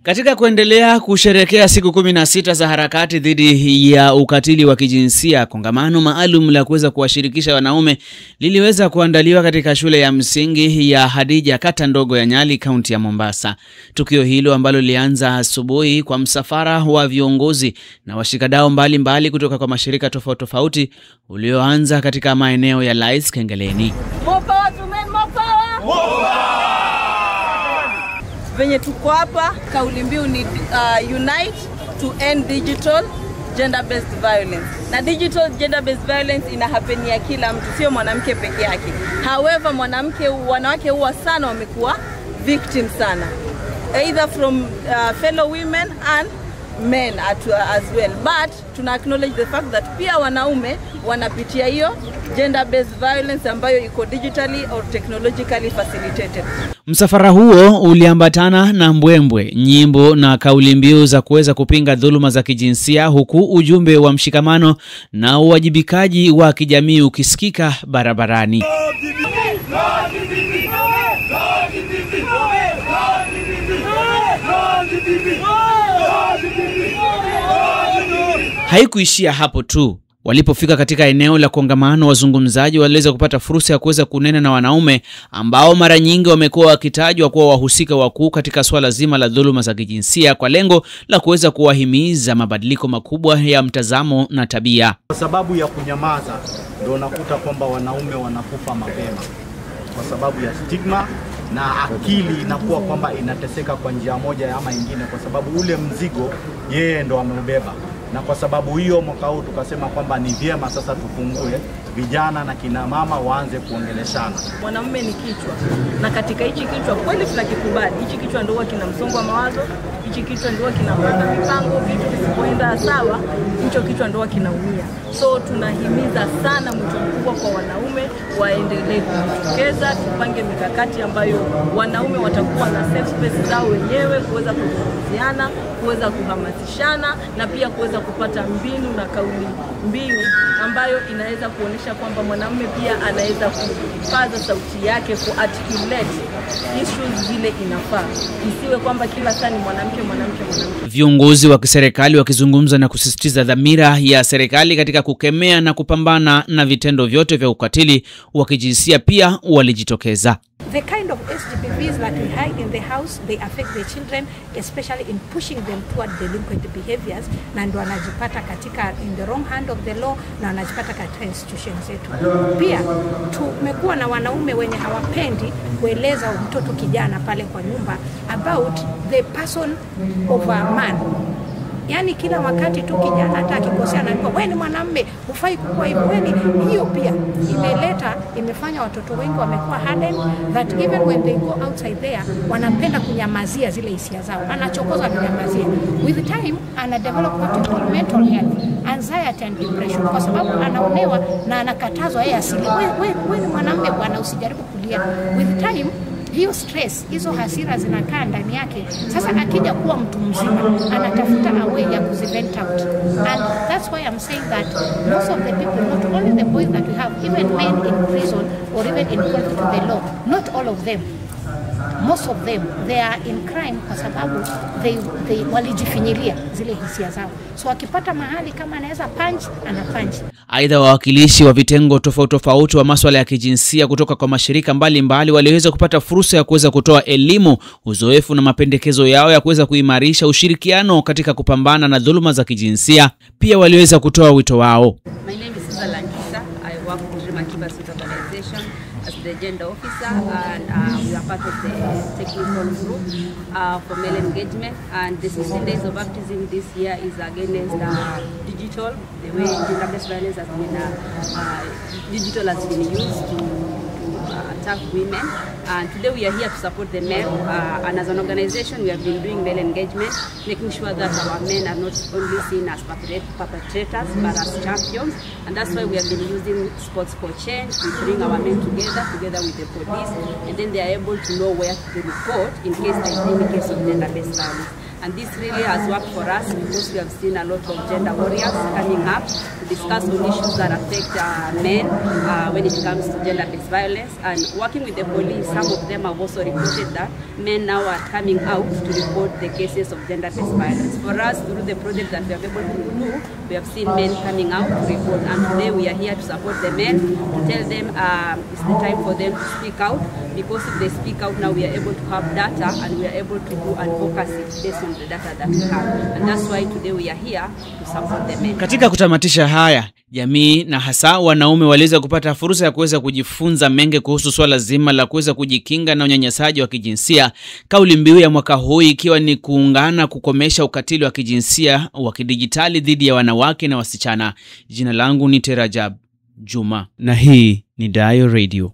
Katika kuendelea kusherehekea siku 16 za harakati dhidi ya ukatili wa kijinsia, kongamano maalum la kuweza kuwashirikisha wanaume liliweza kuandaliwa katika shule ya msingi ya Hadija, kata ndogo ya Nyali, kaunti ya Mombasa. Tukio hilo ambalo lilianza asubuhi kwa msafara wa viongozi na washikadau mbalimbali kutoka kwa mashirika tofauti tofauti ulioanza katika maeneo ya Lais Kengeleni. Venye tuko hapa, kauli mbiu ni unite to end digital gender-based violence. Na digital gender-based violence ina happen ya kila mtu, sio mwanamke peke yake. However, wanawake huwa sana wamekuwa victim sana, either from fellow women and men as well. But tuna acknowledge the fact that pia wanaume wanapitia hiyo gender-based violence ambayo iko digitally or technologically facilitated. Msafara huo uliambatana na mbwembwe, nyimbo na kauli mbiu za kuweza kupinga dhuluma za kijinsia, huku ujumbe wa mshikamano na uwajibikaji wa kijamii ukisikika barabarani. Haikuishia hapo tu. Walipofika katika eneo la kongamano, wazungumzaji waliweza kupata fursa ya kuweza kunena na wanaume ambao mara nyingi wamekuwa wakitajwa kuwa wahusika wakuu katika swala zima la dhuluma za kijinsia, kwa lengo la kuweza kuwahimiza mabadiliko makubwa ya mtazamo na tabia. Kwa sababu ya kunyamaza ndio nakuta kwamba wanaume wanakufa mapema kwa sababu ya stigma, na akili inakuwa kwamba inateseka kwa njia moja ama nyingine kwa sababu ule mzigo yeye ndo ameubeba. Na kwa sababu hiyo mwaka huu tukasema kwamba ni vyema sasa tufungue vijana na kina mama waanze kuongeleshana. Mwanamume ni kichwa, na katika hichi kichwa kweli tunakikubali. Hichi kichwa ndio kina msongo wa mawazo, hichi kichwa ndio kinapanga mipango, vitu visipoenda sawa, hicho kichwa ndio kinaumia. So tunahimiza sana mwito mkubwa kwa wanaume waendelee kujitokeza, tupange mikakati ambayo wanaume watakuwa na safe space zao wenyewe kuweza kuzungumziana, kuweza kuhamasishana na pia kuweza kupata mbinu na kauli mbiu ambayo inaweza kuonesha kwamba mwanamume pia anaweza kupaza sauti yake, ku-articulate issues vile inafaa. Isiwe kwamba kila saa ni mwanamke. Viongozi wa kiserikali wakizungumza na kusisitiza dhamira ya serikali katika kukemea na kupambana na vitendo vyote vya ukatili wa kijinsia pia walijitokeza. The kind of SGBVs that we hide in the house, they affect the children, especially in pushing them toward delinquent behaviors, na ndio wanajipata katika in the wrong hand of the law, na wanajipata katika institutions zetu. Pia tumekuwa na wanaume wenye hawapendi kueleza mtoto kijana pale kwa nyumba about the person of a man. Yani kila wakati tu kijana hata akikosea anaambiwa wewe ni mwanamume, hufai kuwa hivyo. Hiyo pia imefanya watoto wengi wamekuwa hardened that even when they go outside there wanapenda kunyamazia zile hisia zao. Anachokoza kunyamazia. With time ana develop what you call mental health, anxiety and depression, kwa sababu anaonewa na anakatazwa yeye asili. Wewe ni mwanamume bwana, usijaribu kulia. With time hiyo stress, hizo hasira zinakaa ndani yake. Sasa akija kuwa mtu mzima, anatafuta a way ya kuzivent out. And that's why I'm saying that most of the people, not only the boys that we have, even men in prison or even in conflict with the law, not all of them, most of them, they are in crime kwa sababu they walijifinyilia zile hisia zao. So akipata mahali kama anaweza punch, ana punch. Aidha, wawakilishi wa vitengo tofauti wa masuala ya kijinsia kutoka kwa mashirika mbalimbali waliweza kupata fursa ya kuweza kutoa elimu, uzoefu na mapendekezo yao ya kuweza kuimarisha ushirikiano katika kupambana na dhuluma za kijinsia. Pia waliweza kutoa wito wao. My name is Susan Lankisa. I work with Remakiba Organization as the gender officer, and we are part of the technical group for male engagement. And the 16 days of activism this year is against digital, the way gender-based violence has been, digital has been used to attack women. And today we are here to support the men, and as an organization we have been doing male engagement, making sure that our men are not only seen as perpetrators but as champions. And that's why we have been using Sports for Change. We bring our men together with the police, and then they are able to know where to report in case there is any case of gender-based violence. And this really has worked for us because we have seen a lot of gender warriors coming up to discuss on issues that affect men when it comes to gender-based violence. And working with the police, some of them have also reported that men now are coming out to report the cases of gender-based violence. For us, through the project that we are able to do, we have seen men coming out to report. And today we are here to support the men, to tell them it's the time for them to speak out, because if they speak out now, we are able to have data and we are able to do advocacy based on the data that we have. And that's why today we are here to support the men. Katika kutamatisha haya, jamii na hasa wanaume waliweza kupata fursa ya kuweza kujifunza mengi kuhusu swala zima la kuweza kujikinga na unyanyasaji wa kijinsia. Kauli mbiu ya mwaka huu ikiwa ni kuungana kukomesha ukatili wa kijinsia wa kidijitali dhidi ya wanawake na wasichana. Jina langu ni Terajab Juma na hii ni Dayo Radio.